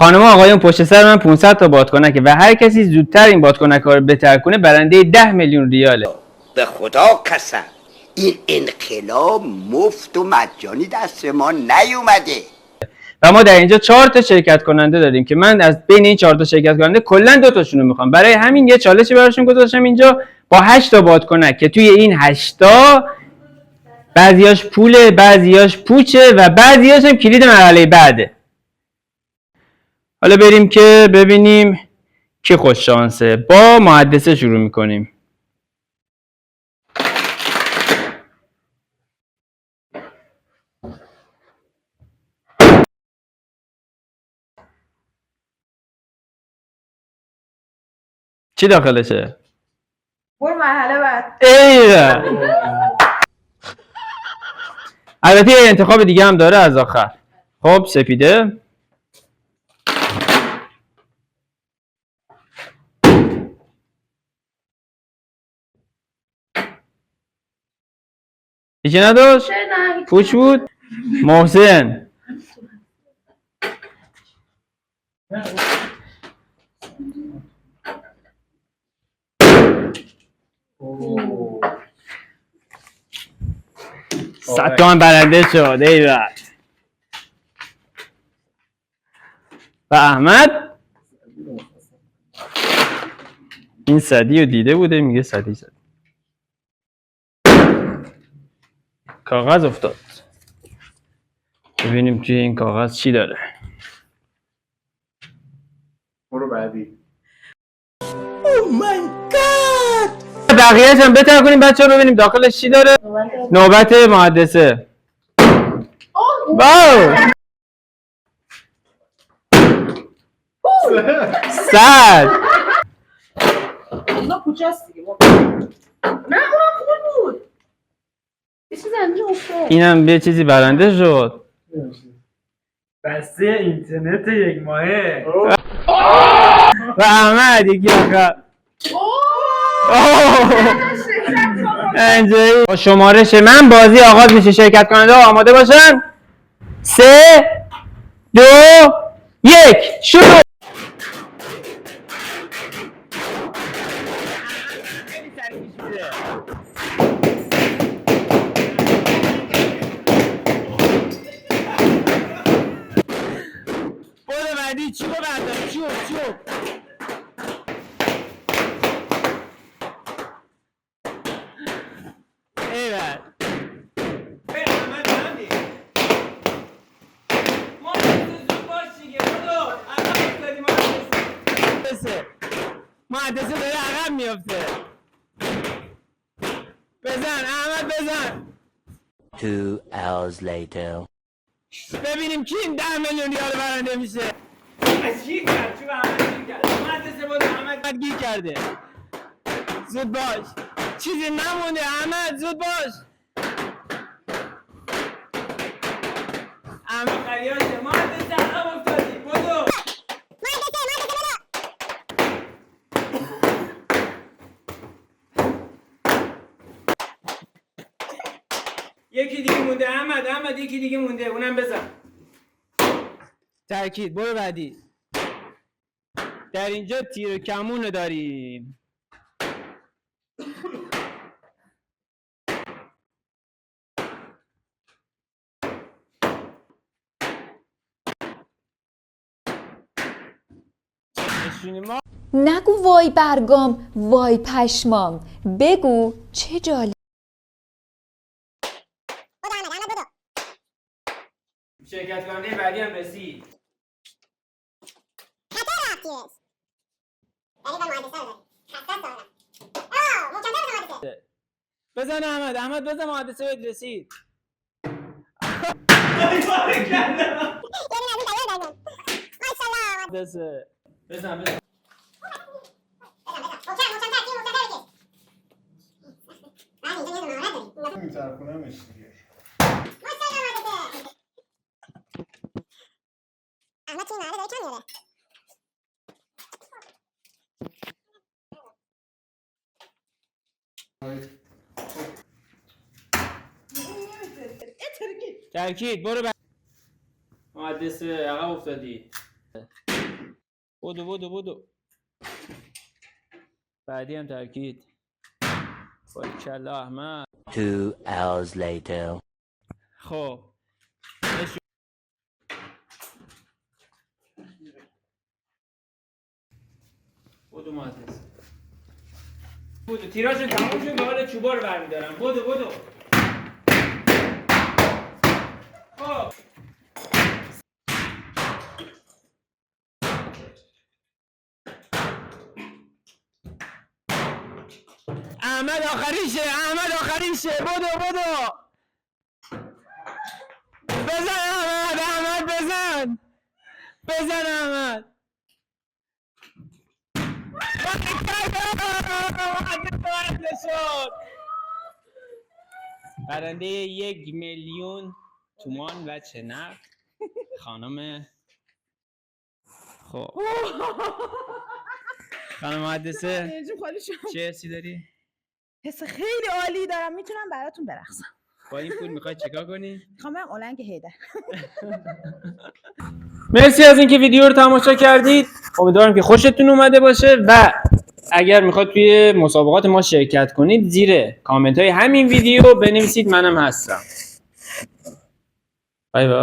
خانم و آقایون پشت سر من 500 تا بادکنکه و هر کسی زودتر این بادکنک‌ها رو بهتر کنه برنده 10 میلیون ریاله. به خدا قسم این انقلاب مفت و مجانی دست ما نیومده و ما در اینجا 4 تا شرکت کننده داریم که من از بین این 4 تا شرکت کننده کلا 2 تاشون رو میخوام. برای همین یه چالشی براشون گذاشتم اینجا با 8 تا بادکنک که توی این 8 تا بعضیاش پوله، بعضیاش پوچه و بعضیاش هم کلید مرحله بعده. حالا بریم که ببینیم کی خوش شانسه. با محدثه شروع میکنیم. چی داخلشه؟ برو مرحله بعد. ایوه. البته یه انتخاب دیگه هم داره از آخر. خب سپیده. هیچی نداشت؟ پوچ بود؟ محسن. صد تومن برنده شد. ایوه. و احمد این صدی رو دیده بوده میگه صدی زد. کاغذ افتاد. ببینیم توی این کاغذ چی داره. برو بعدی. بقیه‌اش هم بهتر کنیم بچه‌ها ببینیم داخلش چی داره. نوبت محدثه. واو. صد. اونا کجاست دیگه؟ نه اونم خوب بود. یه چیزی اینجا افتاد. اینم به چیزی برنده شد. بسته اینترنت یک ماهه. و احمد یکی آخر. اینجایی با شمارش من بازی آغاز میشه. شرکت کننده ها آماده باشن. 3 2 1 شروع. برو بعدی. چوب بردار. چوب ایوه. محدثه داره عقب میافته. بزن احمد بزن. 2 hours later ببینیم کی این 10 میلیون ریال برنده میشه. از گیر کرد. چون احمد گیر کرد. مهندسه بود احمد گیر کرده. زود باش. چیزی نمونده احمد زود باش. احمد قریاشه. مهندسه عقب افتادی. بدو. یکی دیگه مونده احمد یکی دیگه مونده اونم بزن. تأکید. برو بعدی. در اینجا تیر و کمون رو داریم. نگو وای برگام وای پشمام، بگو چه جالب. شرکت کننده بعدی هم رسید. بزن احمد بزن. محدثه بهت رسید. محدثه بزن. می‌چرخونمش دیگه. تأکید. برو بعدی. محدثه عقب افتادی. بدو بعدی هم ترکید. باریکلا احمد. 2 hours later. خب بدو مهندس، بدو تیراشون تموم شد، به حال چوبا رو برمیدارم. بدو خب احمد آخریشه. بدو بزن احمد بزن احمد. برنده 1,000,000 تومان و چنق خانم. خب خانم مهندسه انرژیم خالی شد. چه حسی داری؟ حس خیلی عالی دارم، میتونم براتون برقصم. با این پول میخوای چیکار کنی؟ میخوام برم اولنگ هیدر. مرسی از اینکه ویدیو رو تماشا کردید. امیدوارم که خوشتون اومده باشه و اگر میخواد توی مسابقات ما شرکت کنید زیر کامنت های همین ویدیو بنویسید منم هستم. بای بای.